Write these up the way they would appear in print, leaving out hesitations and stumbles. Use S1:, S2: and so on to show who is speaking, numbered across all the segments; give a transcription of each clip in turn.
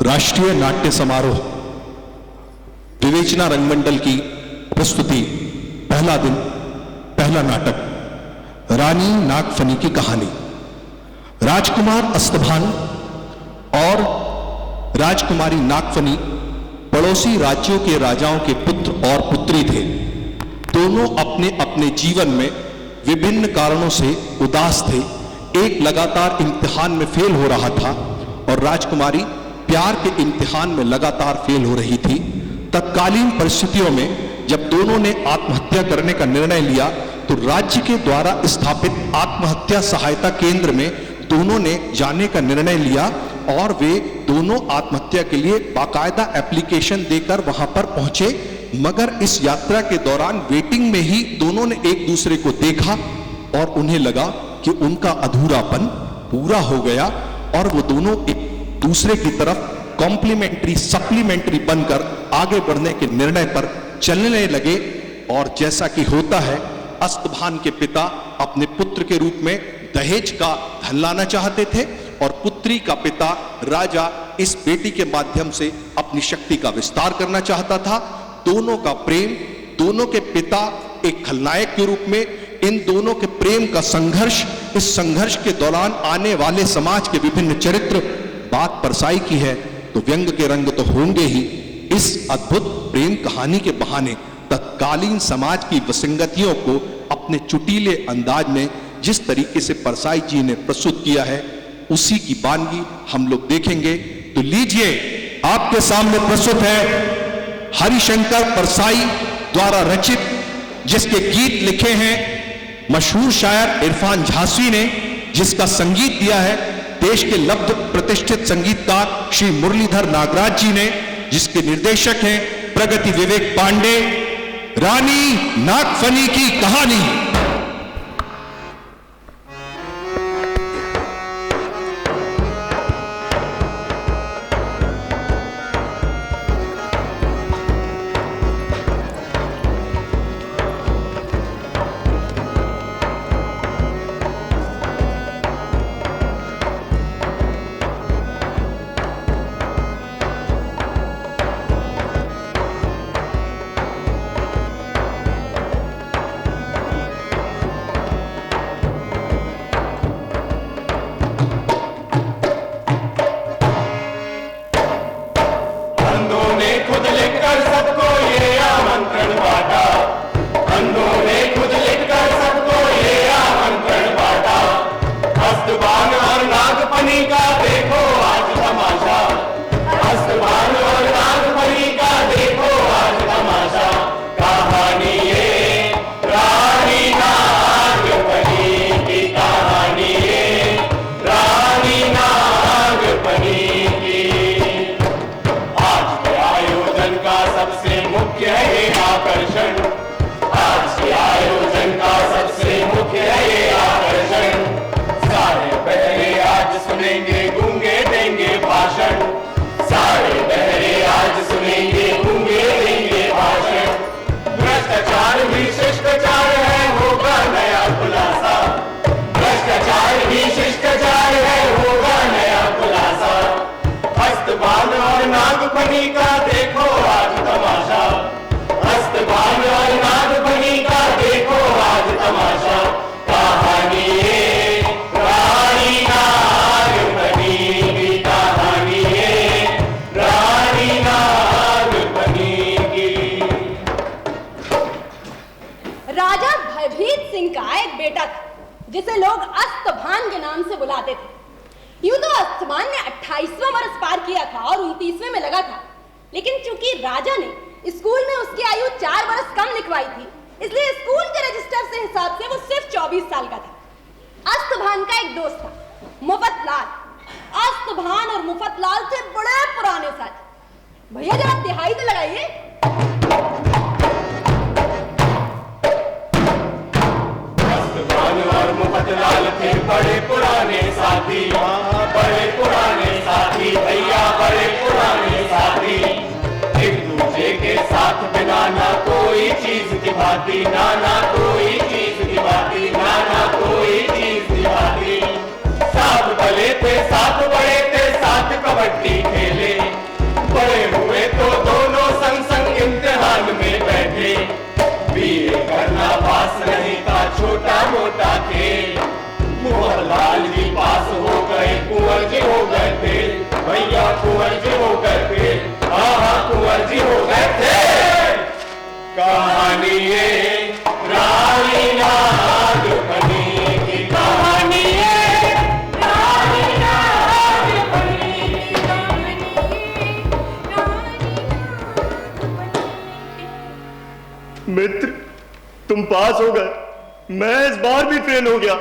S1: राष्ट्रीय नाट्य समारोह विवेचना रंगमंडल की प्रस्तुति। पहला दिन, पहला नाटक रानी नागफनी की कहानी। राजकुमार अस्तभान और राजकुमारी नागफनी पड़ोसी राज्यों के राजाओं के पुत्र और पुत्री थे। दोनों अपने अपने जीवन में विभिन्न कारणों से उदास थे। एक लगातार इम्तिहान में फेल हो रहा था और राजकुमारी प्यार के इम्तिहान में लगातार फेल हो रही थी। तत्कालीन परिस्थितियों में जब दोनों ने आत्महत्या करने का निर्णय लिया तो राज्य के द्वारा स्थापित आत्महत्या सहायता केंद्र में दोनों ने जाने का निर्णय लिया और वे दोनों आत्महत्या के लिए बाकायदा एप्लीकेशन देकर वहां पर पहुंचे। मगर इस यात्रा के दौरान वेटिंग में ही दोनों ने एक दूसरे को देखा और उन्हें लगा कि उनका अधूरापन पूरा हो गया और वो दोनों एक दूसरे की तरफ कॉम्प्लीमेंट्री सप्लीमेंट्री बनकर आगे बढ़ने के निर्णय पर चलने लगे। और जैसा कि होता है, अस्तभान के पिता अपने पुत्र के रूप में दहेज का धन लाना चाहते थे और पुत्री का पिता राजा इस बेटी के माध्यम से अपनी शक्ति का विस्तार करना चाहता था। दोनों का प्रेम, दोनों के पिता एक खलनायक के रूप में, इन दोनों के प्रेम का संघर्ष, इस संघर्ष के दौरान आने वाले समाज के विभिन्न चरित्र, बात परसाई की है तो व्यंग के रंग तो होंगे ही। इस अद्भुत प्रेम कहानी के बहाने तत्कालीन समाज की विसंगतियों को अपने चुटीले अंदाज में जिस तरीके से परसाई जी ने प्रस्तुत किया है, उसी की वानगी हम लोग देखेंगे। तो लीजिए, आपके सामने प्रस्तुत है हरिशंकर परसाई द्वारा रचित, जिसके गीत लिखे हैं मशहूर शायर इरफान झांसी ने, जिसका संगीत दिया है देश के लब्ध प्रतिष्ठित संगीतकार श्री मुरलीधर नागराज जी ने, जिसके निर्देशक हैं प्रगति विवेक पांडे। रानी नागफनी की कहानी।
S2: जिसे लोग अस्तभान के नाम से बुलाते थे। यूं तो अस्तभान ने 28वां वर्ष पार किया था और 29वें में लगा था, लेकिन चूंकि राजा ने स्कूल में उसकी आयु 4 वर्ष कम लिखवाई थी, इसलिए स्कूल के रजिस्टर से हिसाब से वो सिर्फ 24 साल का था। अस्तभान का एक दोस्त था, मुफतलाल। अस्तभान और मुफतलाल थे बड़े पुराने साथी। भैया जरा तिहाई तो लगाइए।
S3: और मुफतलाल थे बड़े पुराने साथी, बड़े पुराने साथी भैया, बड़े पुराने साथी। एक दूसरे के साथ बिना ना कोई चीज की भाती, ना कोई चीज की भाती, ना कोई चीज की भाती। साथ पले थे, साथ बड़े थे, साथ कबड्डी खेले, लाल जी पास हो गए, कुंवर जी हो गए फेल, भैया कुंवर जी हो गए फेल, हाँ कुंवर जी हो गए फेल। कहानी ये रानी नागफनी की कहानी है, रानी नागफनी की कहानी है।
S4: मित्र, तुम पास हो गए, मैं इस बार भी फेल हो गया।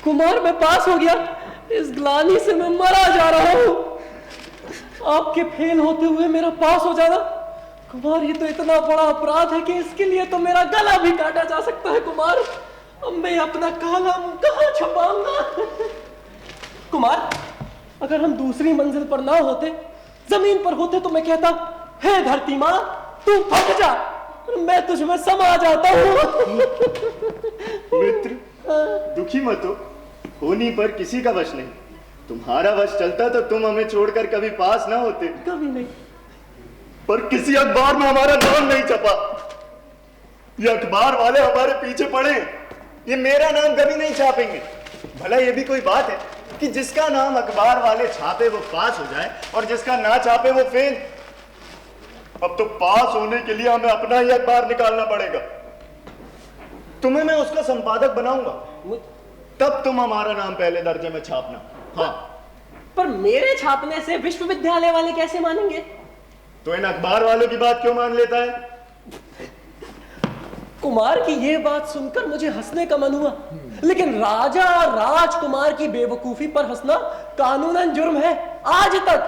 S5: कुमार, मैं पास हो गया, इस ग्लानि से मैं मरा जा रहा हूं। आपके फेल होते हुए मेरा पास हो जाना, कुमार ये तो इतना बड़ा अपराध है कि इसके लिए तो मेरा गला भी काटा जा सकता है। कुमार, अब मैं अपना काला मुंह कहां छुपाऊंगा? कुमार, अगर हम दूसरी मंजिल पर ना होते, जमीन पर होते, तो मैं कहता, हे धरती मां, तू फट जा, मैं तुझ में समा जाता हूं।
S4: मित्र, दुखी मत हो, होनी पर किसी का वश नहीं। तुम्हारा वश चलता तो तुम हमें छोड़कर कभी पास ना होते।
S5: कभी नहीं।
S4: पर किसी अखबार में हमारा नाम नहीं छपा। ये अखबार वाले हमारे पीछे पड़े, ये मेरा नाम कभी नहीं छापेंगे। भला ये भी कोई बात है कि जिसका नाम अखबार वाले छापे वो पास हो जाए और जिसका ना छापे वो फेल। अब तो पास होने के लिए हमें अपना ही अखबार निकालना पड़ेगा। तुम्हें मैं उसका संपादक बनाऊंगा, तब तुम हमारा नाम पहले दर्जे में छापना। हाँ,
S5: पर मेरे छापने से विश्वविद्यालय वाले कैसे मानेंगे?
S4: तो इन अखबार वालों की बात क्यों मान लेता है?
S5: कुमार की ये बात सुनकर मुझे हंसने का मन हुआ, लेकिन राजा और राजकुमार की बेवकूफी पर हंसना कानूनन जुर्म है आज तक।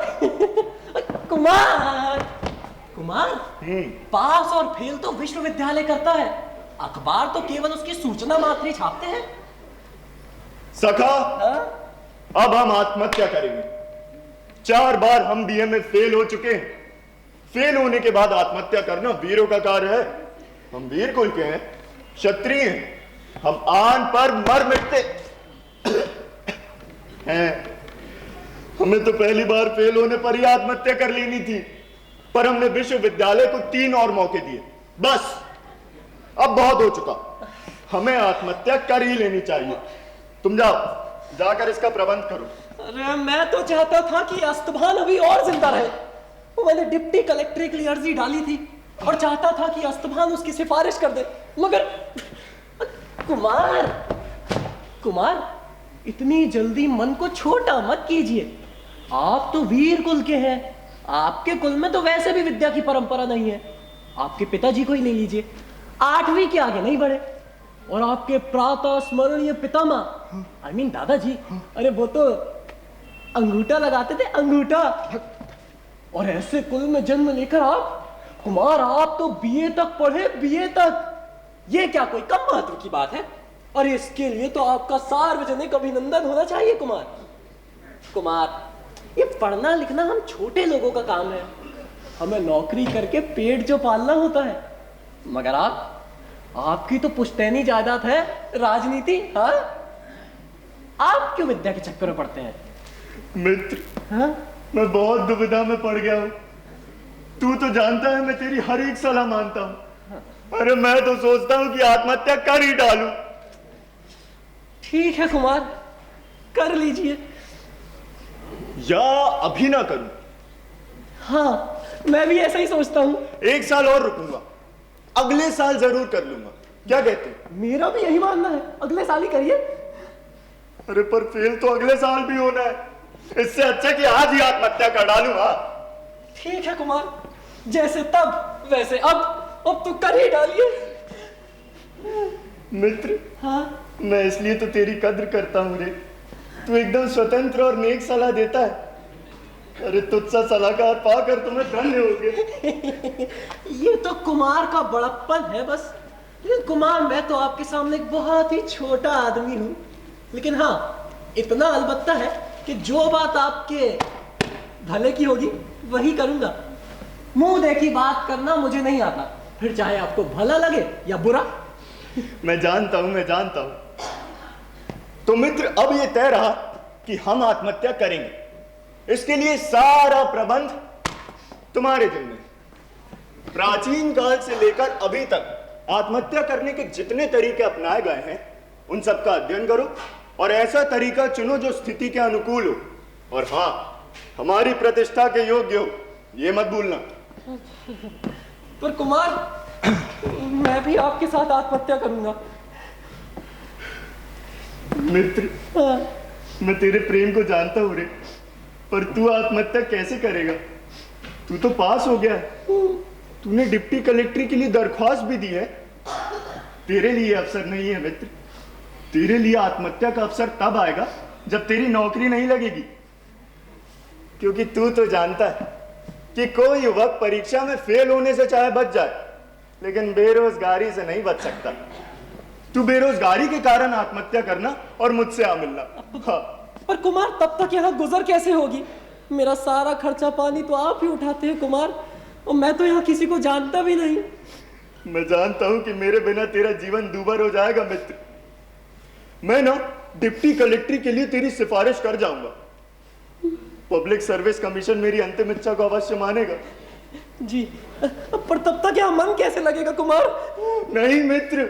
S5: कुमार, कुमार, पास और फेल तो विश्वविद्यालय करता है, अखबार तो केवल उसकी सूचना मात्र ही छापते हैं।
S4: सखा, अब हम आत्महत्या करेंगे। 4 बार हम बीए में फेल हो चुके हैं। फेल होने के बाद आत्महत्या करना वीरों का कार्य है। हम वीर कुल के हैं, क्षत्रिय हैं, हम आन पर मर मिटते हैं। हमें तो पहली बार फेल होने पर ही आत्महत्या कर लेनी थी, पर हमने विश्वविद्यालय को 3 और मौके दिए। बस अब बहुत हो चुका, हमें आत्महत्या कर ही लेनी चाहिए। तुम जाओ, जाकर इसका प्रबंध करो।
S5: अरे मैं तो चाहता था कि अस्तभान अभी और जिंदा रहे। मैंने डिप्टी कलेक्टर के लिए अर्जी डाली थी और चाहता था कि अस्तभान उसकी सिफारिश कर दे, मगर कुमार, कुमार, इतनी जल्दी मन को छोटा मत कीजिए। आप तो वीर कुल के हैं, आपके कुल में तो वैसे भी विद्या की परंपरा नहीं है। आपके पिताजी को ही ले लीजिए, 8वीं के आगे नहीं बढ़े, और आपके प्रातः स्मरणीय पितामह, I mean दादाजी, अरे वो तो अंगूठा लगाते थे, अंगूठा। और ऐसे कुल में जन्म लेकर आप, कुमार, आप तो बीए तक पढ़े, बीए तक। ये क्या कोई कम महत्व की बात है? और इसके लिए तो आपका सार्वजनिक अभिनंदन होना चाहिए। कुमार, कुमार, ये पढ़ना लिखना हम छोटे लोगों का काम है, हमें नौकरी करके पेट जो पालना होता है। मगर आपकी तो पुश्तैनी जायदाद है, राजनीति। हाँ, आप क्यों विद्या के चक्कर में पड़ते हैं?
S4: मित्र,
S5: हाँ?
S4: मैं बहुत दुविधा में पड़ गया हूं। तू तो जानता है मैं तेरी हर एक सलाह मानता हूं। अरे मैं तो सोचता हूं कि आत्महत्या कर ही डालूं।
S5: ठीक है कुमार, कर लीजिए।
S4: या अभी ना करूं?
S5: हाँ, मैं भी ऐसा ही सोचता हूँ।
S4: 1 साल और रुकूंगा, अगले साल जरूर कर लूंगा। क्या कहते हो?
S5: मेरा भी यही मानना है, अगले साल ही करिए।
S4: अरे पर फेल तो अगले साल भी होना है, इससे अच्छा कि आज ही आत्महत्या कर डालूं। हाँ
S5: ठीक है कुमार, जैसे तब वैसे अब तो कर ही डालिए।
S4: मित्र,
S5: हाँ?
S4: मैं इसलिए तो तेरी कद्र करता हूं रे। तू एकदम स्वतंत्र और नेक सलाह देता है। अरे तुझसा सलाहकार पाकर तुम्हें धन्य हो गए।
S5: ये तो कुमार का बड़प्पन है बस। लेकिन कुमार, मैं तो आपके सामने एक बहुत ही छोटा आदमी हूँ। लेकिन हाँ, इतना अलबत्ता है कि जो बात आपके भले की होगी वही करूंगा। मुंह देखी बात करना मुझे नहीं आता, फिर चाहे आपको भला लगे या बुरा।
S4: मैं जानता हूं। तो मित्र, अब ये तय रहा कि हम आत्महत्या करेंगे। इसके लिए सारा प्रबंध तुम्हारे जिम्मे। प्राचीन काल से लेकर अभी तक आत्महत्या करने के जितने तरीके अपनाए गए हैं, उन सबका अध्ययन करो और ऐसा तरीका चुनो जो स्थिति के अनुकूल हो, और हाँ, हमारी प्रतिष्ठा के योग्य हो, ये मत भूलना।
S5: पर कुमार, मैं भी आपके साथ आत्महत्या करूंगा।
S4: मित्र, मैं तेरे प्रेम को जानता हूं रे, पर तू आत्महत्या कैसे करेगा? तू तो पास हो गया है, तूने डिप्टी कलेक्टर के लिए दरख्वास्त भी दी है। तेरे लिए अवसर नहीं है मित्र, तेरे लिए आत्महत्या का अवसर तब आएगा जब तेरी नौकरी नहीं लगेगी। क्योंकि तू तो जानता है कि कोई युवक परीक्षा में फेल होने से चाहे बच जाए, लेकिन बेरोजगारी से नहीं बच सकता। तू बेरोजगारी के कारण आत्महत्या करना और मुझसे आ मिलना। हाँ।
S5: पर कुमार, तब तक यहाँ गुजर कैसे होगी? मेरा सारा खर्चा पानी तो आप ही उठाते हैं कुमार, और मैं तो यहाँ किसी को जानता भी नहीं।
S4: मैं जानता हूं कि मेरे बिना तेरा जीवन दूभर हो जाएगा मित्र। मैं ना डिप्टी कलेक्टर के लिए तेरी सिफारिश कर जाऊंगा। पब्लिक सर्विस कमीशन मेरी अंतिम इच्छा को अवश्य मानेगा।
S5: जी, पर तब तक यहाँ मन कैसे लगेगा कुमार?
S4: नहीं मित्र,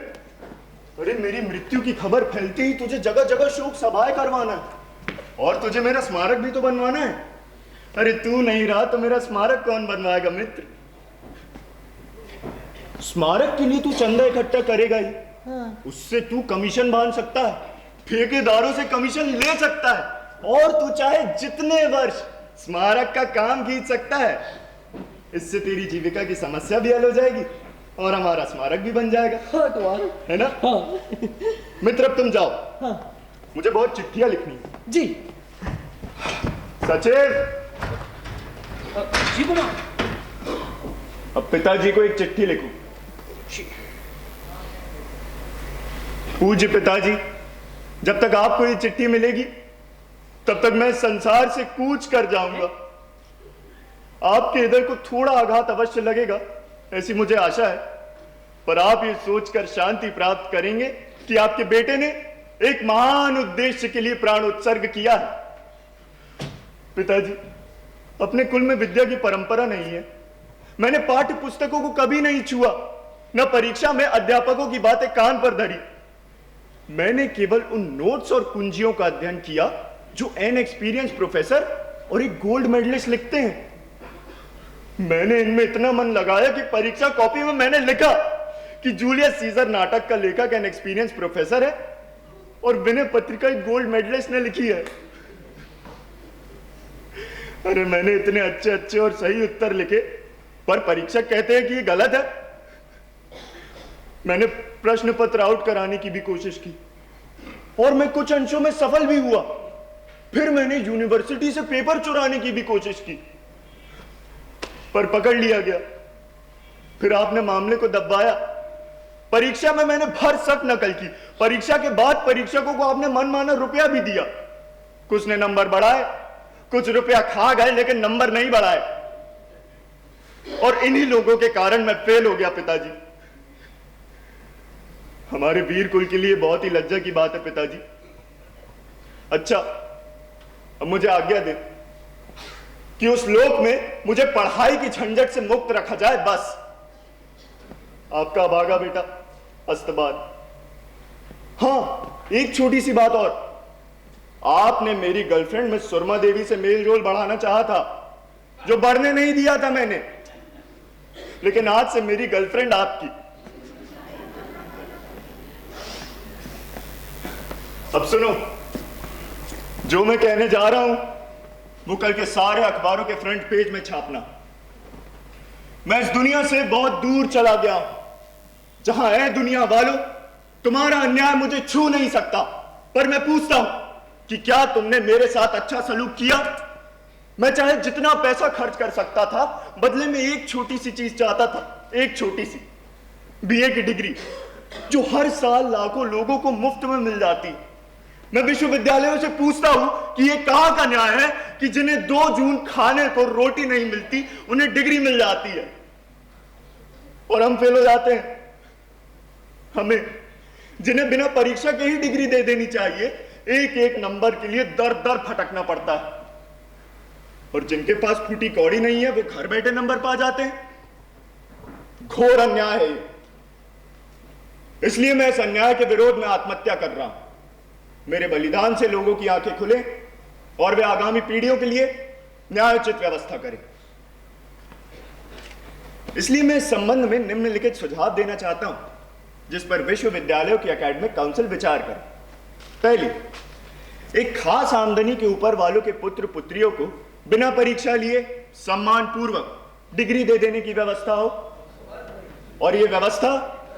S4: अरे मेरी मृत्यु की खबर फैलते ही तुझे जगह जगह शोक सभाएं करवाना है, और तुझे मेरा स्मारक भी तो बनवाना है। अरे तू नहीं रहा तो मेरा स्मारक कौन बनवाएगा मित्र? स्मारक के लिए तू चंदा इकट्ठा करेगा ही। हाँ। उससे तू कमीशन बांध सकता है, ठेकेदारों से कमीशन ले सकता है, और तू चाहे जितने वर्ष स्मारक का काम खींच सकता है। इससे तेरी जीविका की समस्या भी हल हो जाएगी और हमारा स्मारक भी बन जाएगा।
S5: हाँ,
S4: है ना?
S5: हाँ।
S4: मित्र, अब तुम जाओ।
S5: हाँ।
S4: मुझे बहुत चिट्ठियां लिखनी है।
S5: जी।
S4: सचिव।
S5: जी कुमार।
S4: अब पिताजी को एक चिट्ठी लिखो। पूज्य पिताजी, जब तक आपको ये चिट्ठी मिलेगी तब तक मैं संसार से कूच कर जाऊंगा। आपके हृदय को थोड़ा आघात अवश्य लगेगा, ऐसी मुझे आशा है, पर आप ये सोचकर शांति प्राप्त करेंगे कि आपके बेटे ने एक महान उद्देश्य के लिए प्राण उत्सर्ग किया है। पिताजी, अपने कुल में विद्या की परंपरा नहीं है। मैंने पाठ्य पुस्तकों को कभी नहीं छुआ, न परीक्षा में अध्यापकों की बातें कान पर धरी। मैंने केवल उन नोट्स और कुंजियों का अध्ययन किया जो एन एक्सपीरियंस प्रोफेसर और एक गोल्ड मेडलिस्ट लिखते हैं। मैंने इनमें इतना मन लगाया कि परीक्षा कॉपी में मैंने लिखा कि जूलियस सीजर नाटक का लेखक एन एक्सपीरियंस प्रोफेसर है और विनय पत्रिका एक गोल्ड मेडलिस्ट ने लिखी है। अरे मैंने इतने अच्छे अच्छे और सही उत्तर लिखे, पर परीक्षक कहते हैं कि ये गलत है। मैंने प्रश्न पत्र आउट कराने की भी कोशिश की और मैं कुछ अंशों में सफल भी हुआ। फिर मैंने यूनिवर्सिटी से पेपर चुराने की भी कोशिश की, पर पकड़ लिया गया। फिर आपने मामले को दबाया। परीक्षा में मैंने भर सक नकल की। परीक्षा के बाद परीक्षकों को आपने मनमाना रुपया भी दिया। कुछ ने नंबर बढ़ाए, कुछ रुपया खा गए, लेकिन नंबर नहीं बढ़ाए। और इन्हीं लोगों के कारण मैं फेल हो गया पिताजी। हमारे वीर कुल के लिए बहुत ही लज्जा की बात है पिताजी। अच्छा, अब मुझे आज्ञा दे कि उस लोक में मुझे पढ़ाई की झंझट से मुक्त रखा जाए, बस। आपका भागा बेटा अस्तबाद। हाँ, एक छोटी सी बात और। आपने मेरी गर्लफ्रेंड में सुरमा देवी से मेल जोल बढ़ाना चाहा था, जो बढ़ने नहीं दिया था मैंने, लेकिन आज से मेरी गर्लफ्रेंड आपकी। अब सुनो, जो मैं कहने जा रहा हूं वो कल के सारे अखबारों के फ्रंट पेज में छापना। मैं इस दुनिया से बहुत दूर चला गया हूं, जहां है दुनिया वालों, तुम्हारा अन्याय मुझे छू नहीं सकता। पर मैं पूछता हूं कि क्या तुमने मेरे साथ अच्छा सलूक किया? मैं चाहे जितना पैसा खर्च कर सकता था, बदले में एक छोटी सी चीज चाहता था, एक छोटी सी बीए की डिग्री, जो हर साल लाखों लोगों को मुफ्त में मिल जाती। मैं विश्वविद्यालयों से पूछता हूं कि ये कहां का न्याय है कि जिन्हें 2 जून खाने को रोटी नहीं मिलती, उन्हें डिग्री मिल जाती है और हम फेल हो जाते हैं। हमें, जिन्हें बिना परीक्षा के ही डिग्री दे देनी चाहिए, एक एक नंबर के लिए दर दर भटकना पड़ता है। और जिनके पास फूटी कौड़ी नहीं है, वो घर बैठे नंबर पा जाते हैं। घोर अन्याय है ये। इसलिए मैं इस अन्याय के विरोध में आत्महत्या कर रहा हूं। मेरे बलिदान से लोगों की आंखें खुले और वे आगामी पीढ़ियों के लिए न्यायोचित व्यवस्था करें। इसलिए मैं इस संबंध में निम्नलिखित सुझाव देना चाहता हूं, जिस पर विश्वविद्यालयों की एकेडमिक काउंसिल विचार करे। पहली, एक खास आमदनी के ऊपर वालों के पुत्र पुत्रियों को बिना परीक्षा लिए सम्मान पूर्वक डिग्री दे देने की व्यवस्था हो, और यह व्यवस्था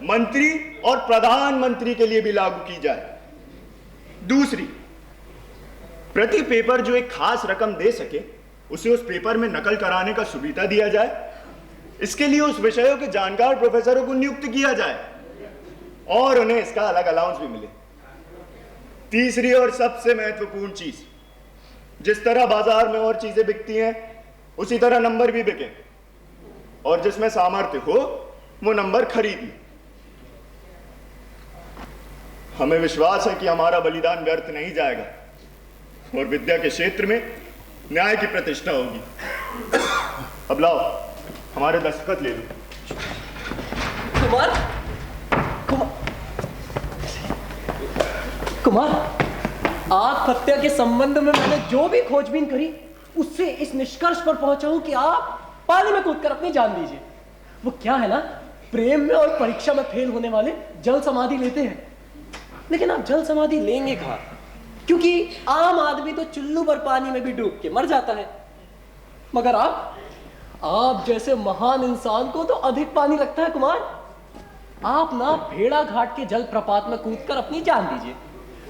S4: मंत्री और प्रधानमंत्री के लिए भी लागू की जाए। दूसरी, प्रति पेपर जो एक खास रकम दे सके उसे उस पेपर में नकल कराने का सुविधा दिया जाए। इसके लिए उस विषयों के जानकार प्रोफेसरों को नियुक्त किया जाए और उन्हें इसका अलग अलाउंस भी मिले। तीसरी और सबसे महत्वपूर्ण चीज, जिस तरह बाजार में और चीजें बिकती हैं उसी तरह नंबर भी बिके, और जिसमें सामर्थ्य हो वो नंबर खरीद ले। हमें विश्वास है कि हमारा बलिदान व्यर्थ नहीं जाएगा और विद्या के क्षेत्र में न्याय की प्रतिष्ठा होगी। अब लाओ हमारे दस्तखत ले लो।
S5: कुमार, कुमार, आत्महत्या के संबंध में मैंने जो भी खोजबीन करी उससे इस निष्कर्ष पर पहुंचा हूं कि आप पानी में कूदकर अपनी जान दीजिए। वो क्या है ना, प्रेम में और परीक्षा में फेल होने वाले जल समाधि लेते हैं, लेकिन आप जल समाधि लेंगे कहां? क्योंकि आम आदमी तो चुल्लू भर पानी में भी डूब के मर जाता है, मगर आप जैसे महान इंसान को तो अधिक पानी लगता है। कुमार, आप ना भेड़ा घाट के जल प्रपात में कूदकर अपनी जान दीजिए।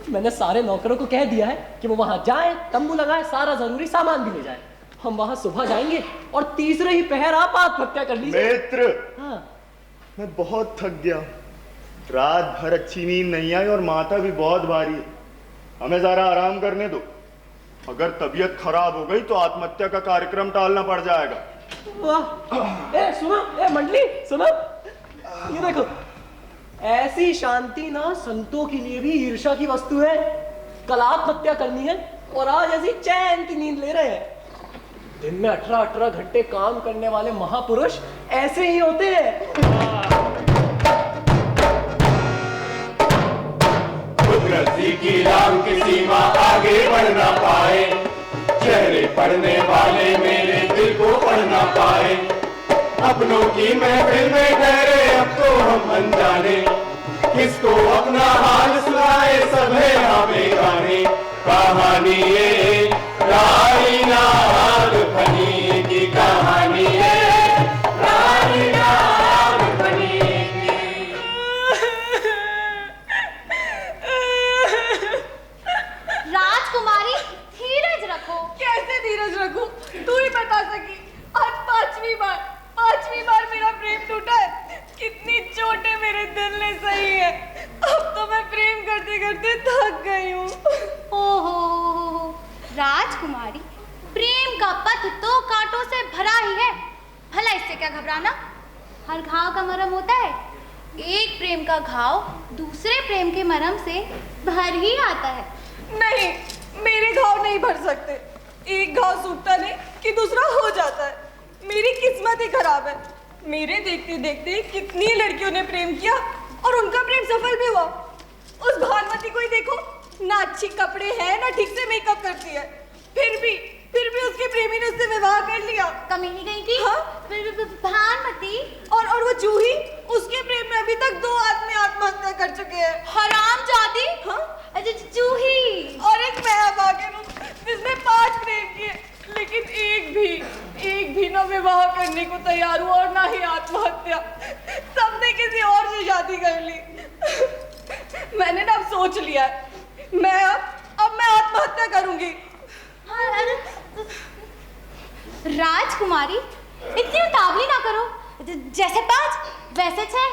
S5: मैंने सारे नौकरों को कह दिया है कि वो वहां जाए, तंबू लगाए, सारा जरूरी सामान भी ले जाए। हम वहां सुबह जाएंगे और तीसरे ही पहर आप आत्महत्या कर लीजिए।
S4: मित्र,
S5: हाँ।
S4: मैं बहुत थक गया, रात भर अच्छी नींद नहीं आई और माथा भी बहुत भारी है। हमें जरा आराम करने दो। अगर तबीयत खराब हो गई तो आत्महत्या का कार्यक्रम टालना पड़ जाएगा।
S5: वाह, ए सुनो, ए मंडली सुनो, ये देखो, ऐसी शांति ना संतों के लिए भी ईर्ष्या की वस्तु है। कल आत्महत्या करनी है और आज ऐसी चैन की नींद ले रहे हैं। दिन में 18-18 घंटे काम करने वाले महापुरुष ऐसे ही होते हैं।
S3: कुदरती की राम की सीमा आगे बढ़ ना पाए, चेहरे पढ़ने वाले मेरे दिल को पढ़ ना पाए। अपनों की महफिल में ठहरे अब तो हम अनजाने, किसको अपना हाल सुनाए सब है हमें गाने। कहानी ये रानी नाग फनी की कहानी है, रानी नाग फनी की।
S2: राजकुमारी, धीरज रखो।
S6: कैसे धीरज रखूं? तू ही बता सकी। आज पांचवी बार मेरा प्रेम टूटा है। कितनी चोटें मेरे दिल ने सही है। अब तो मैं प्रेम करते करते थक गई हूँ।
S2: ओहो राजकुमारी, प्रेम का पथ तो कांटों से भरा ही है। भला इससे क्या घबराना? हर घाव का मरहम होता है। एक प्रेम का घाव दूसरे प्रेम के मरहम से भर ही आता है।
S6: नहीं, मेरे घाव नहीं भर सकते। एक घाव सूखता नहीं कि दूसरा हो जाता है। मेरी किस्मत ही खराब है। मेरे देखते देखते कितनी लड़कियों ने प्रेम किया और उनका प्रेम सफल भी हुआ। उस भानुमति को ही देखो, ना अच्छी कपड़े हैं ना ठीक से मेकअप करती है, फिर भी उसके प्रेमी ने उससे विवाह कर लिया।
S2: कमीनी गई थी।
S6: हाँ?
S2: भानुमति
S6: और वो जूही, उसके प्रेम में अभी तक 2 आदमी आत्महत्या कर चुके हैं।
S2: हरामजादी।
S6: हाँ?
S2: अच्छा, जूही।
S6: और एक मैं अब आ गई हूँ जिसने 5 प्रेम किए, लेकिन एक भी ना विवाह करने को तैयार हुआ और ना ही आत्महत्या। सबने किसी और से शादी कर ली। मैंने ना अब सोच लिया है, अब मैं आत्महत्या करूंगी।
S2: राजकुमारी, इतनी उतावली ना करो। जैसे 5 वैसे 6।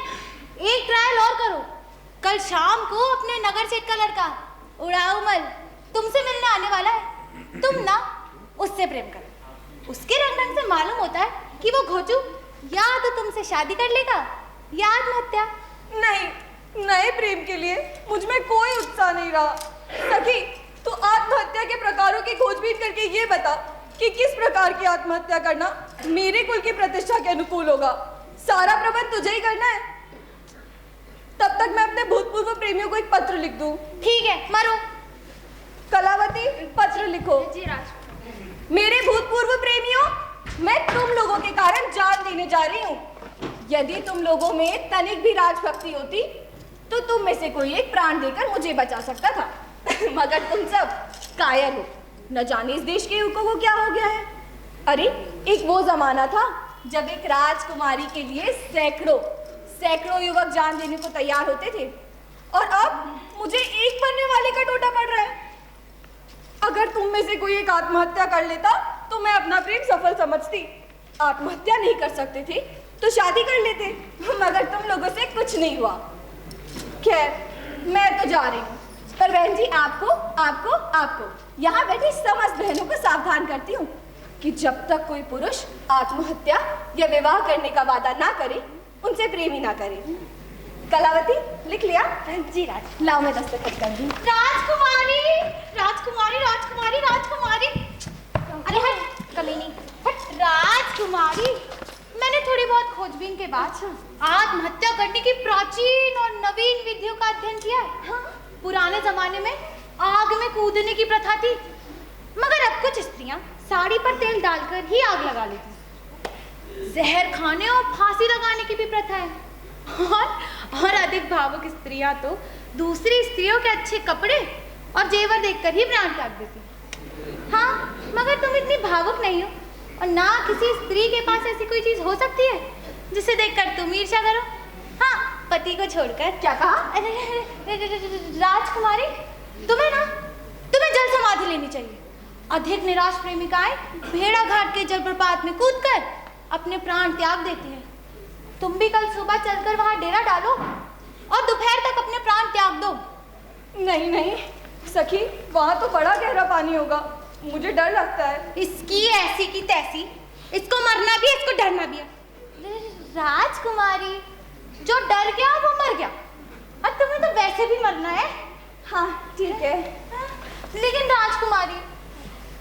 S2: एक ट्रायल और करो। कल शाम को अपने नगर सेठ का लड़का उड़ाऊ मल तुमसे मिलने आने वाला है। तुम ना उससे प्रेम करो। उसके रंग ढंग से मालूम होता है कि वो घोचू या तो तुमसे शादी कर लेगा या आत्महत्या।
S6: नहीं, नए प्रेम के लिए मुझ में कोई उत्साह नहीं रहा। सखी, तू आत्महत्या के प्रकारों की खोजबीन करके ये बता कि किस प्रकार की आत्महत्या करना मेरे कुल की प्रतिष्ठा के अनुकूल होगा। सारा प्रबंध तुझे ही करना है। तब तक मैं अपने भूतपूर्व प्रेमियों को एक पत्र लिख दूं।
S2: ठीक है, मरो।
S6: कलावती, पत्र लिखो।
S2: जी राज।
S6: मेरे भूतपूर्व प्रेमियों, मैं तुम लोगों के कारण जान देने जा रही हूँ। यदि तुम लोगों में तनिक भी राजभक्ति होती तो तुम में से कोई एक प्राण देकर मुझे बचा सकता था। मगर तुम सब कायर हो। न जाने इस देश के युवकों को क्या हो गया है। अरे एक वो जमाना था जब एक राजकुमारी के लिए सैकड़ों युवक जान देने को तैयार होते थे, और अब मुझे एक बनने वाले का टोटा पड़ रहा है। अगर तुम में से कोई एक आत्महत्या कर लेता तो मैं अपना प्रेम सफल समझती। आत्महत्या नहीं कर सकते थे तो शादी कर लेते, मगर तुम लोगों से कुछ नहीं हुआ। खैर, मैं तो जा रही हूँ, पर बहन जी आपको यहाँ बैठी समस्त बहनों को सावधान करती हूँ कि जब तक कोई पुरुष आत्महत्या या विवाह करने का वादा ना करे, उनसे प्रेम ही ना करे। कलावती, लिख लिया? जी राज। लाओ मैं दस्तखत कर दूँ।
S2: राजकुमारी, राजकुमारी, राजकुमारी, राजकुमारी। अरे हट कमीनी, हट। राजकुमारी, मैंने थोड़ी बहुत खोजबीन के बाद आत्महत्या करने की प्राचीन और नवीन विधियों का अध्ययन किया है। हाँ? पुराने जमाने में आग में कूदने की प्रथा थी, मगर अब कुछ स्त्रियां साड़ी पर तेल डालकर ही आग लगा लेती। जहर खाने और फांसी लगाने की भी प्रथा है। और अधिक भावुक स्त्रियां तो दूसरी स्त्रियों के अच्छे कपड़े और जेवर देखकर ही प्राण त्याग देती। हाँ, मगर तुम इतनी भावुक नहीं हो, और ना किसी स्त्री के पास ऐसी कोई चीज हो सकती है जिसे देखकर तुम ईर्ष्या करो। हाँ, पति को छोड़कर। क्या कहा? राजकुमारी, तुम्हें जल समाधि लेनी चाहिए। अधिक निराश प्रेमिकाएं भेड़ाघाट के जलप्रपात में कूदकर अपने प्राण त्याग देती हैं। तुम भी कल सुबह चलकर वहां डेरा डालो और दोपहर तक अपने प्राण त्याग दो।
S6: नहीं सखी, वहां तो बड़ा गहरा पानी होगा, मुझे डर लगता है।
S2: इसकी ऐसी की तैसी, इसको मरना भी है, इसको डरना भी है। राजकुमारी, जो डर गया वो मर गया, और तुम्हें तो वैसे भी मरना है।
S6: हाँ ठीक है,
S2: लेकिन राजकुमारी,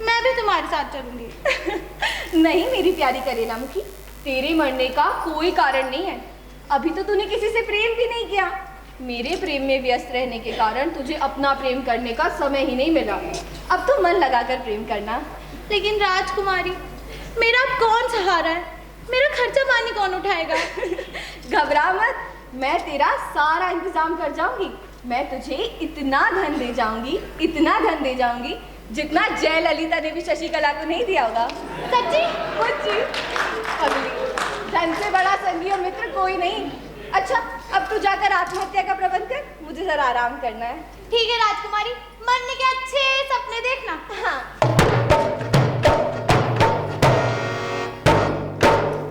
S2: मैं भी तुम्हारे साथ चलूंगी।
S6: नहीं मेरी प्यारी करेला मुखी, तेरे मरने का कोई कारण नहीं है। अभी तो तूने किसी से प्रेम भी नहीं किया। मेरे प्रेम में व्यस्त रहने के कारण तुझे अपना प्रेम करने का समय ही नहीं मिला। अब तो मन लगाकर प्रेम करना।
S2: लेकिन राजकुमारी, मेरा अब कौन सहारा है? मेरा खर्चा पानी कौन उठाएगा?
S6: घबरा मत, मैं तेरा सारा इंतजाम कर जाऊंगी। मैं तुझे इतना धन दे जाऊंगी जितना जयललिता ने भी शशिकला को नहीं दिया होगा।
S2: सच्ची?
S6: सच्ची। अगली, धन से बड़ा संगी और मित्र कोई नहीं। अच्छा, अब तू जाकर आत्महत्या का प्रबंध कर, मुझे जरा आराम करना है।
S2: ठीक है राजकुमारी, मरने के अच्छे सपने देखना।
S6: हाँ।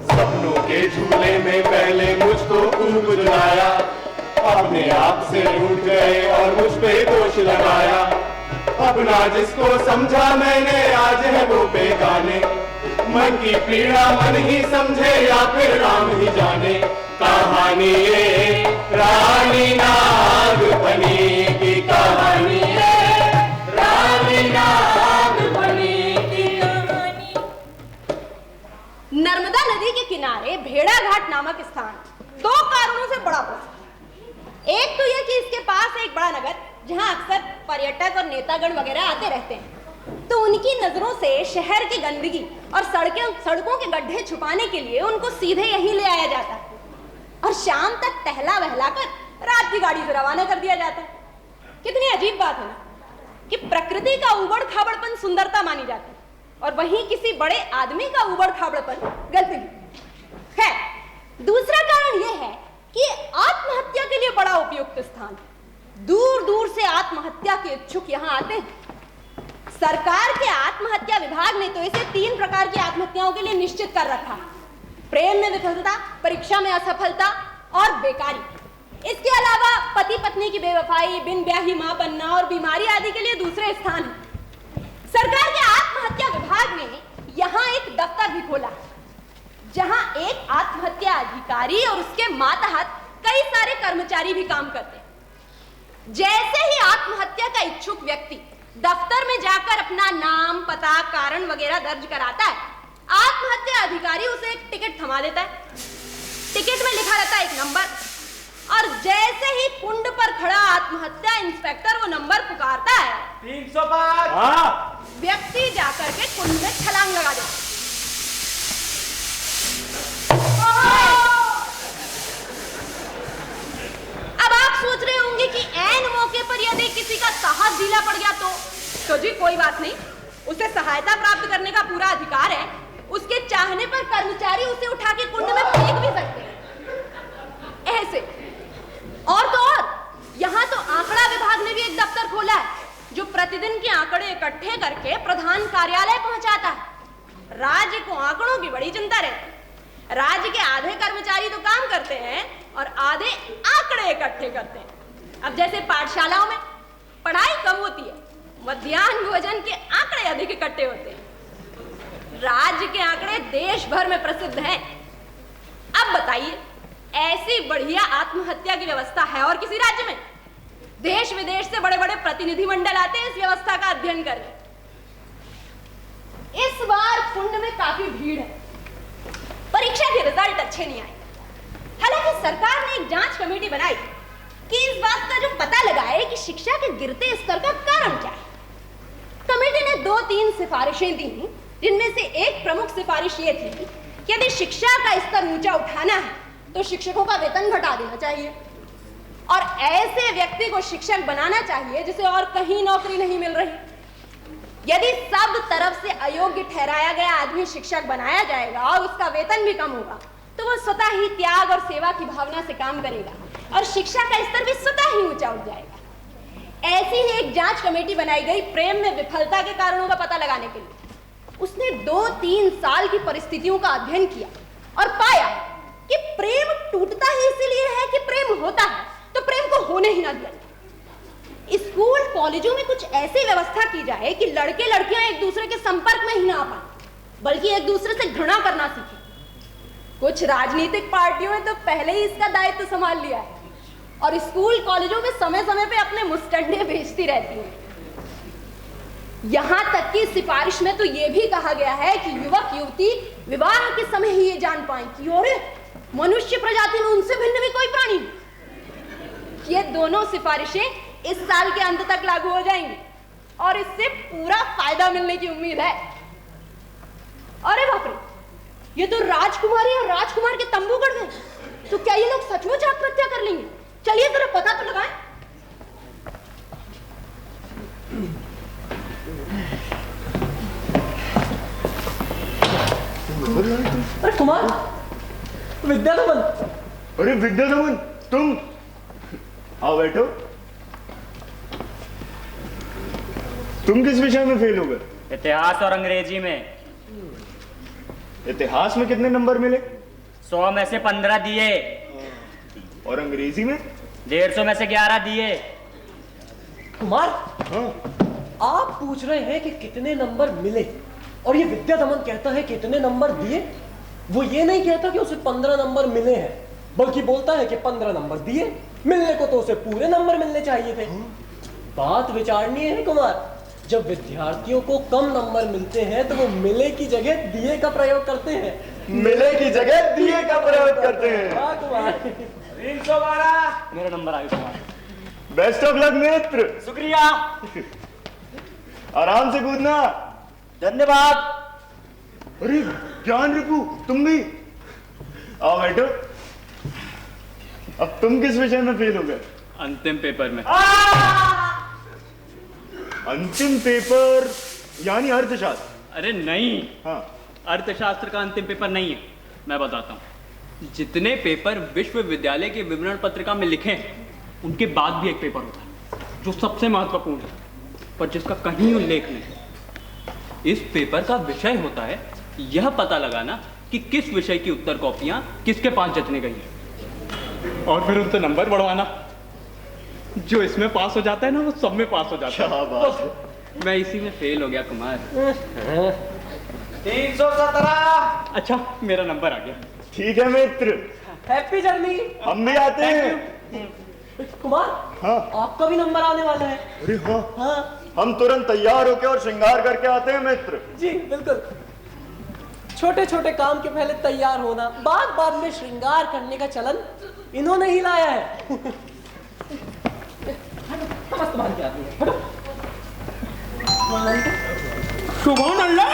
S3: सपनों के झूले में पहले मुझको खूब रुलाया, अपने आप से रूठ गए और मुझ पे दोष लगाया। अपना जिसको समझा मैंने आज है वो बेगाने, मन की पीड़ा मन ही समझे या फिर राम ही जाने। कहानी ये रानी नागफनी की कहानी है, रानी नागफनी की कहानी।
S2: नर्मदा नदी के किनारे भेड़ाघाट नामक स्थान दो कारणों से बड़ा प्रसिद्ध। एक तो यह कि इसके पास एक बड़ा नगर जहां अक्सर पर्यटक और नेतागण वगैरह आते रहते हैं, तो उनकी नजरों से शहर की गंदगी और सड़कों के गड्ढे छुपाने के लिए उनको सीधे यहीं ले आया जाता है और शाम तक टहला वहला कर रात की गाड़ी से रवाना कर दिया जाता है। कितनी अजीब बात है ना कि प्रकृति का उबड़ खाबड़पन सुंदरता मानी जाती है और वहीं किसी बड़े आदमी का उबड़ खाबड़पन गलती है। दूसरा कारण यह है कि आत्महत्या के लिए बड़ा उपयुक्त स्थान, दूर दूर से आत्महत्या के इच्छुक यहाँ आते हैं। सरकार के आत्महत्या विभाग ने तो इसे 3 प्रकार की आत्महत्याओं के लिए निश्चित कर रखा: प्रेम में विफलता, परीक्षा में असफलता और बेकारी। इसके अलावा पति पत्नी की बेवफाई, बिन ब्याही मां बनना और बीमारी आदि के लिए दूसरे स्थान है। सरकार के आत्महत्या विभाग ने यहाँ एक दफ्तर भी खोला जहां एक आत्महत्या अधिकारी और उसके मातहत कई सारे कर्मचारी भी काम करते हैं। जैसे ही आत्महत्या का इच्छुक व्यक्ति दफ्तर में जाकर अपना नाम, पता, कारण वगैरह दर्ज कराता है, आत्महत्या अधिकारी उसे एक टिकट थमा देता है। टिकट में लिखा रहता है एक नंबर, और जैसे ही कुंड पर खड़ा आत्महत्या इंस्पेक्टर वो नंबर पुकारता है
S3: 305। हाँ
S2: व्यक्ति जाकर के कुंड में छलांग लगा देता है। अब आप सोच रहे होंगे कि ऐन मौके पर यदि किसी का साहस ढीला पड़ गया तो जी कोई बात नहीं, उसे सहायता प्राप्त करने का पूरा अधिकार है। उसके चाहने पर कर्मचारी उसे उठा के कुंड में फेंक भी सकते हैं। ऐसे और तो और यहाँ तो आंकड़ा विभाग ने भी एक दफ्तर खोला है जो प्रतिदिन के आंकड़े इकट्ठे करके प्रधान कार्यालय पहुंचाता है। राज्य को आंकड़ों की बड़ी चिंता रहती है। राज्य के आधे कर्मचारी तो काम करते हैं और आधे आंकड़े इकट्ठे करते हैं। अब जैसे पाठशालाओं में पढ़ाई कम होती है, मध्याह्न भोजन के आंकड़े अधिक इकट्ठे होते हैं। राज्य के आंकड़े देश भर में प्रसिद्ध हैं। अब बताइए, ऐसी बढ़िया आत्महत्या की व्यवस्था है और किसी राज्य में? देश विदेश से बड़े बड़े प्रतिनिधि मंडल आते हैं इस व्यवस्था का अध्ययन करने। इस बार कुंड में काफी भीड़ है। परीक्षा के रिजल्ट अच्छे नहीं आए। हालांकि सरकार ने एक जांच कमेटी बनाई कि इस बात का जो पता लगाए कि शिक्षा के गिरते स्तर का कारण क्या है। कमेटी ने 2-3 सिफारिशें दी, जिनमें से एक प्रमुख सिफारिश ये थी कि यदि शिक्षा का स्तर ऊंचा उठाना है तो शिक्षकों का वेतन घटा देना चाहिए और ऐसे व्यक्ति को शिक्षक बनाना चाहिए जिसे और कहीं नौकरी नहीं मिल रही। यदि सब तरफ से अयोग्य ठहराया गया आदमी शिक्षक बनाया जाएगा और उसका वेतन भी कम होगा तो वह स्वतः ही त्याग और सेवा की भावना से काम करेगा और शिक्षा का स्तर भी स्वतः ही ऊंचा उठ जाएगा। ऐसी ही एक जांच कमेटी बनाई गई प्रेम में विफलता के कारणों का पता लगाने के लिए। उसने 2-3 साल की परिस्थितियों का अध्ययन किया और पाया कि प्रेम टूटता ही इसीलिए है कि प्रेम होता है तो प्रेम को होने ही ना दिया। स्कूल कॉलेजों में कुछ ऐसी व्यवस्था की जाए कि लड़के लड़कियां एक दूसरे के संपर्क में ही ना आ पाए बल्कि एक दूसरे से घृणा करना सीखें। कुछ राजनीतिक पार्टियों ने तो पहले ही इसका दायित्व संभाल लिया है और स्कूल कॉलेजों में समय समय पे अपने मुस्टंडे भेजती रहती हैं। यहां तक कि सिफारिश में तो यह भी कहा गया है कि युवक युवती विवाह के समय ही ये जान पाए कि अरे मनुष्य प्रजाति में उनसे भिन्न भी कोई प्राणी। ये दोनों सिफारिशें इस साल के अंत तक लागू हो जाएंगी और इससे पूरा फायदा मिलने की उम्मीद है। अरे बाप रे, ये तो राजकुमारी और राजकुमार के तंबू गड़ गए। तो क्या ये लोग सचमुच आत्महत्या कर लेंगे? चलिए जरा पता तो लगाएं।
S5: अरे कुमार, विद्याधमन।
S4: अरे विद्याधमन, तुम आओ बैठो। तुम किस विषय में फेल हो गए?
S7: इतिहास और अंग्रेजी में।
S4: इतिहास में कितने नंबर मिले?
S7: 100 में से 15 दिए।
S4: और अंग्रेजी में?
S7: 150 में से 11 दिए।
S5: कुमार,
S4: हाँ।
S5: आप पूछ रहे हैं कि कितने नंबर मिले और ये विद्याधमन कहता है कितने नंबर दिए। वो ये नहीं कहता कि उसे 15 नंबर मिले हैं, बल्कि बोलता है कि 15 नंबर दिए। मिलने को तो उसे पूरे नंबर मिलने चाहिए थे। बात विचारनीय है कुमार। जब विद्यार्थियों को कम नंबर मिलते हैं तो वो मिले की जगह दिए का प्रयोग करते हैं।
S4: मिले की जगह दिए का प्रयोग करते हैं।
S5: हाँ कुमार।
S7: 312 मेरा नंबर आ गया कुमार।
S4: बेस्ट ऑफ लक मित्र।
S7: शुक्रिया।
S4: आराम से कूदना।
S7: धन्यवाद।
S4: अरे ज्ञान रिपू, तुम भी आओ बैठो। अब तुम किस विषय में फेल हो गए?
S7: अंतिम पेपर में।
S4: अंतिम पेपर यानी अर्थशास्त्र?
S7: अरे नहीं,
S4: हाँ।
S7: अर्थशास्त्र का अंतिम पेपर नहीं है। मैं बताता हूँ। जितने पेपर विश्वविद्यालय के विवरण पत्रिका में लिखे हैं उनके बाद भी एक पेपर होता है जो सबसे महत्वपूर्ण है पर जिसका कहीं उल्लेख नहीं। इस पेपर का विषय होता है यह पता लगाना कि किस विषय की उत्तर कॉपियां किसके पास जचने गई हैं और फिर उनसे नंबर बढ़वाना। जो इसमें पास हो जाता है ना वो सब में पास हो जाता है।
S4: क्या बात है।
S7: मैं इसी में फेल हो गया कुमार।
S3: 317।
S7: अच्छा, मेरा नंबर आ गया।
S4: ठीक है मित्र,
S5: हैप्पी जर्नी।
S4: हम भी आते हैं।
S5: कुमार,
S4: हाँ।
S5: आपका भी नंबर आने वाला है।
S4: अरे हाँ,
S5: हाँ
S4: हम तुरंत तैयार होके और श्रृंगार करके आते हैं मित्र।
S5: जी बिल्कुल। छोटे छोटे काम के पहले तैयार होना, बाद बाद में श्रृंगार करने का चलन इन्होंने ही लाया है। हम अस्तमान के आदमी हैं, हटो।
S7: सुभान अल्लाह।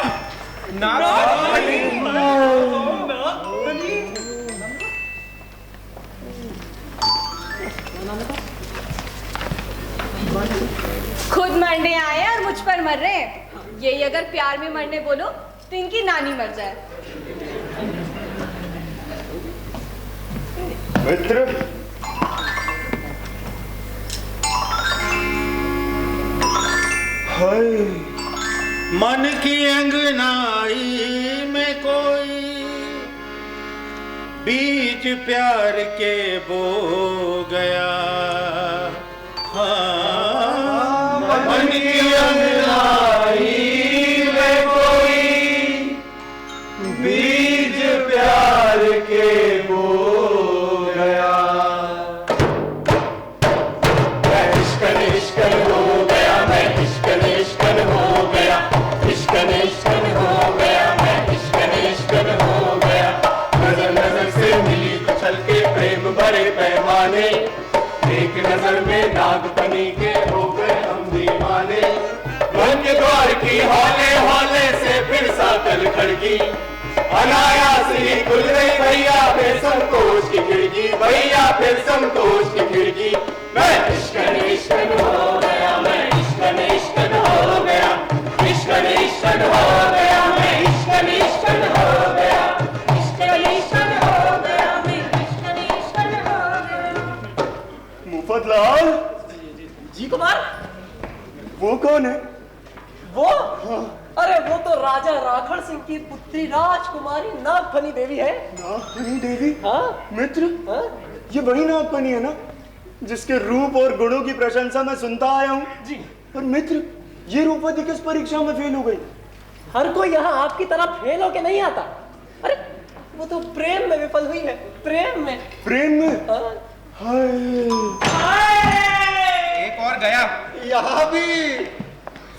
S6: खुद मरने आए और मुझ पर मर रहे हैं। यही अगर प्यार में मरने बोलो तो इनकी नानी मर जाए।
S4: मित्र, हाय,
S8: मन की अंगनाई में कोई बीज प्यार के बो गया। हाँ, मन की अंगनाई में कोई बीज प्यार के बो गया।
S3: मैं इश्कन इश्कन हो गया, मैं इश्कन इश्कन हो गया, इश्कन इश्कन हो गया, मैं इश्कन इश्कन हो गया। नजर नजर से मिली तो छलके प्रेम भरे पैमाने, एक नजर में नागफनी के हो गए हम दीवाने। मन के द्वार की हौले हौले से फिर साकल खड़की, अनायास ही खुल गई भैया फिर संतोष की खिड़की, भैया फिर संतोष की खिड़की। मैं इश्कन इश्कन हो गया, मैं इश्कन इश्कन हो गया, इश्कन इश्कन हो गया, मैं इश्कन इश्कन हो गया, इश्कन इश्कन हो गया, मैं इश्कन इश्कन हो गया।
S4: मुफद्दलाल,
S5: जी कुमार,
S4: वो कौन है?
S5: वो? अरे वो तो राजा राखड़ सिंह की पुत्री राजकुमारी नागफनी देवी है।
S4: नागफनी देवी?
S5: हाँ?
S4: मित्र,
S5: हाँ?
S4: ये वही नागफनी है ना, जिसके रूप और गुणों की प्रशंसा मैं सुनता आया हूँ।
S5: जी।
S4: और मित्र, ये रूपवती किस परीक्षा में फेल हो गई?
S5: हर कोई यहाँ आपकी तरह फेल होके नहीं आता। अरे वो तो प्रेम में विफल हुई है, प्रेम में।
S4: प्रेम में?
S5: हाँ?
S4: हाय,
S8: एक और गया।
S4: यहाँ भी।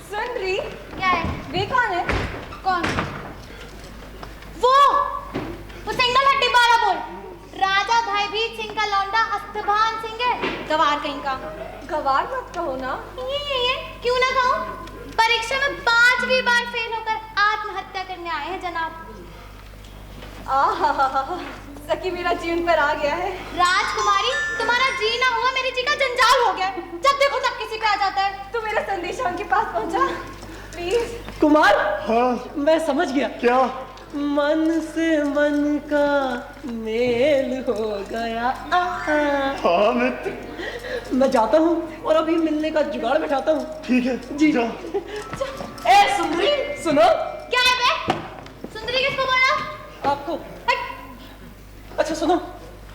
S6: सुन रही,
S2: क्या है?
S6: वे कौन है?
S2: कौन? वो सिंगल हड्डी वाला बोल। राजा भयभीत सिंह का लौंडा अस्तभान सिंह है, गवार कहीं का।
S6: गवार मत कहो ना।
S2: ये क्यों ना कहूँ? परीक्षा में 5वीं बार फेल होकर आत्महत्या करने आए हैं जनाब।
S6: आहा, सखी मेरा जीवन पर आ गया है।
S2: राजकुमारी, तुम्हारा जी ना हुआ मेरे जी का जंजाल हो गया। जब देखो तब किसी पे आ जाता है।
S6: तू मेरा संदेशा उनके पास पहुंचा प्लीज।
S5: कुमार,
S4: हाँ,
S5: मैं समझ गया।
S4: क्या?
S5: मन से मन का मेल हो गया।
S4: हाँ मित्र,
S5: मैं जाता हूँ और अभी मिलने का जुगाड़ बैठाता हूँ।
S4: ठीक है
S5: जी।
S4: जा।
S5: ए सुंदरी, सुनो।
S2: क्या है बे? सुंदरी किसको बोला?
S5: आपको। अच्छा सुनो,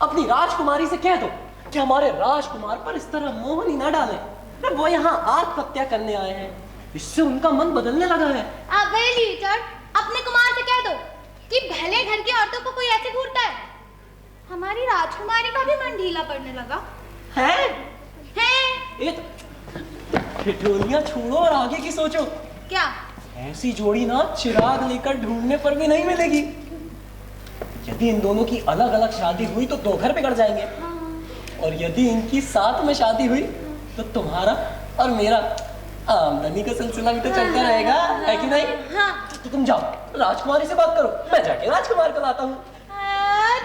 S5: अपनी राजकुमारी से कह दो कि हमारे राजकुमार पर इस तरह मोहनी ना डालें। अरे वो यहाँ आत्महत्या करने आए हैं, इससे उनका मन बदलने लगा है।
S2: अब वे लीडर अपने कुमार से कह दो कि भले घर की औरतों को कोई ऐसे घूरता है। हमारी राजकुमारी का भी मन ढीला पड़ने लगा
S5: है?
S2: है?
S5: ठिठोलियां छोड़ो और आगे की सोचो।
S2: क्या?
S5: ऐसी जोड़ी ना चिराग लेकर ढूंढने पर भी नहीं मिलेगी। यदि इन दोनों की अलग अलग शादी हुई तो 2 घर बिगड़ जाएंगे, और यदि इनकी साथ में शादी हुई तो तुम्हारा और मेरा आमदनी का सिलसिला भी तो चलता रहेगा, है कि नहीं?
S2: हाँ।
S5: तो तुम जाओ राजकुमारी से बात करो, मैं जाके राजकुमार को लाता हूँ।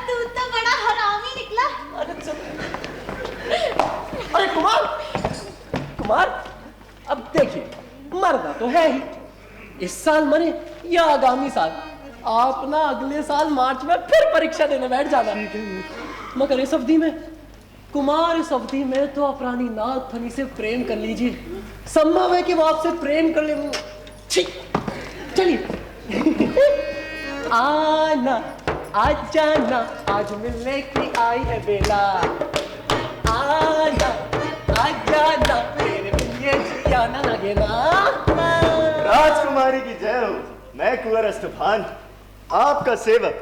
S2: तू तो बड़ा हरामी निकला।
S5: अरे अरे कुमार, अब देखिए, मरना तो है ही। इस साल मरे या आगामी साल, आप ना अगले साल मार्च में फिर परीक्षा देने बैठ जाना। मगर इस अवधि में कुमार, इस अवधि में तो आप रानी नागफनी से प्रेम कर लीजिए। संभव है कि वो आपसे प्रेम कर ले। चलिए आना, आज जाना, आज मिलने की आई है बेला। आना, आज जाना, तेरे बिन ये जिया ना लगे ना।
S4: राजकुमारी की जय हो। मैं कुंवर अस्तफान, आपका सेवक,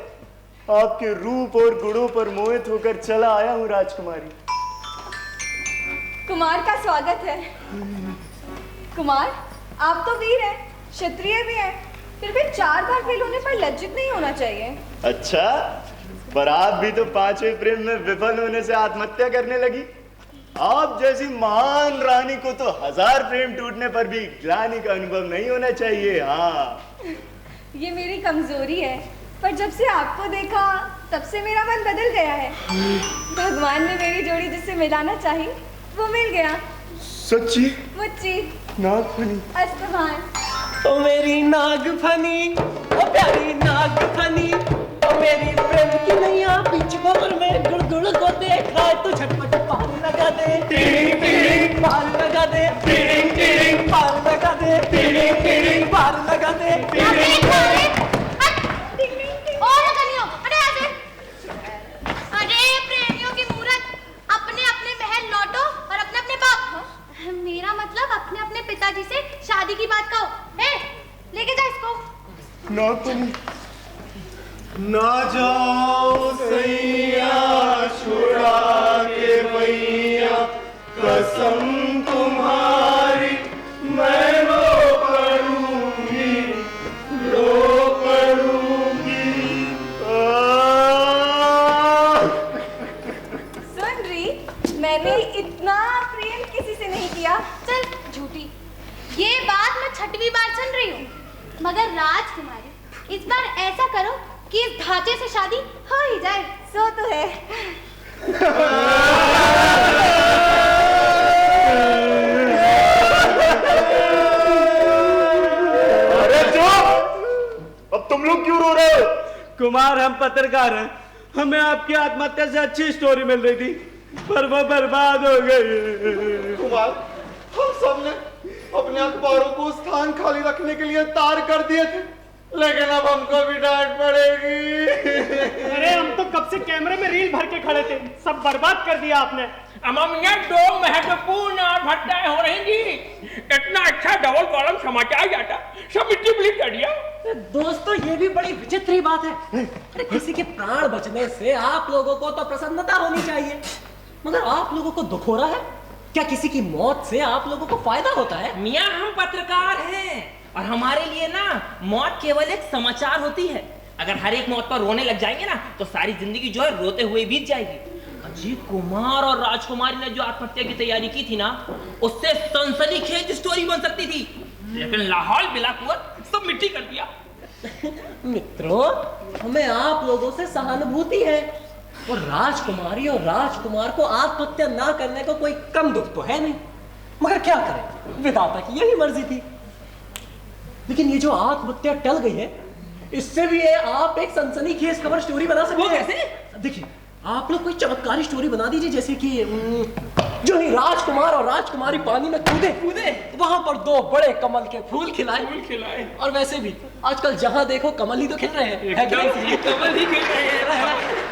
S4: आपके रूप और गुणों पर मोहित होकर चला आया हूँ राजकुमारी।
S6: कुमार का स्वागत है। कुमार, आप तो वीर हैं, क्षत्रिय भी हैं, फिर भी 4 बार फेल होने पर लज्जित नहीं होना चाहिए।
S4: अच्छा, पर आप भी तो 5वें प्रेम में विफल होने से आत्महत्या करने लगी। आप जैसी महान रानी को तो 1000 प्रेम टूटने पर भी ग्लानि का अनुभव नहीं होना चाहिए। हाँ,
S6: ये मेरी कमजोरी है, पर जब से आपको देखा तब से मेरा मन बदल गया है। भगवान ने मेरी जोड़ी जिससे मिलाना चाही वो मिल गया।
S4: सच्ची?
S6: मुच्ची,
S4: नागफनी,
S6: अस्तमान।
S5: ओ मेरी नागफनी, ओ प्यारी नागफनी, ओ मेरी प्रेम की नैया बीच भंवर में गुड़गुड़ को देखा तो झटपट पार लगा दे, टिडिंग टिडिंग पार लगा दे, टिडिंग टिडिंग पार लगा दे, टिडिंग टिडिंग पार लगा दे, टिडिंग टिडिंग।
S2: और कनियो, अरे आ जा। अरे प्रेमियों की मूरत, अपने अपने महल लौटो और अपने अपने बाप। मेरा मतलब अपने अपने पिताजी से शादी की बात कहो। ए, लेके जा इसको।
S4: नागफनी, ना जाओ सैया छुड़ा के मैया, कसम तुम्हारी मैं रो पड़ूंगी, रो पड़ूंगी।
S6: सुन रही, मैंने इतना प्रेम किसी से नहीं किया।
S2: चल झूठी, ये बात मैं 6वीं बार सुन रही हूँ। मगर राजकुमारी, इस बार ऐसा करो कि इस ढांचे से शादी हो ही जाए।
S6: सो तो है।
S4: अरे चुप! अब तुम लोग क्यों रो रहे हो?
S8: कुमार, हम पत्रकार हैं, हमें आपकी आत्महत्या से अच्छी स्टोरी मिल रही थी, पर वो बर्बाद हो गई।
S9: कुमार, हम सब ने अपने अखबारों को स्थान खाली रखने के लिए तार कर दिए थे, लेकिन अब हमको भी डांट पड़ेगी।
S5: अरे हम तो कब से कैमरे में रील भर के खड़े थे, सब बर्बाद कर दिया आपने।
S10: अममिया 2 महत्वपूर्ण घटनाएं हो रही थी। इतना अच्छा डबल कॉलम समाचार जाता, सब मिट्टी मिली कर दिया।
S5: दोस्तों, ये भी बड़ी विचित्र बात है। अरे किसी के प्राण बचने से आप लोगों को तो प्रसन्नता होनी चाहिए, मगर आप लोगों को दुख हो रहा है। क्या किसी की मौत से आप लोगों को फायदा होता है?
S10: मियाँ, हम पत्रकार हैं और हमारे लिए ना मौत केवल एक समाचार होती है। अगर हर एक मौत पर रोने लग जाएंगे ना तो सारी जिंदगी जो है रोते हुए बीत जाएगी। अजय कुमार और राजकुमारी ने जो आत्महत्या की तैयारी की थी ना, उससे सनसनीखेज स्टोरी बन सकती थी, लेकिन लाहौल बिलाकुवत सब मिट्टी कर दिया।
S5: मित्रों, हमें आप लोगों से सहानुभूति है, और राजकुमारी और राजकुमार को आत्महत्या ना करने को कोई कम दुख तो है नहीं, मगर क्या करें, विधाता की यही मर्जी थी। लेकिन ये जो आत्महत्या टल गई है, इससे भी आप एक सनसनीखेज खबर स्टोरी बना सकते हैं।
S10: वो कैसे?
S5: देखिए, आप लोग कोई चमत्कारी स्टोरी बना दीजिए, जैसे कि जो ही राजकुमार और राजकुमारी पानी में कूदे वहां पर 2 बड़े कमल के फूल खिलाए। और वैसे भी आजकल जहां देखो कमल ही तो खिल रहे हैं, है कि नहीं?
S10: कमल ही खिल रहे हैं।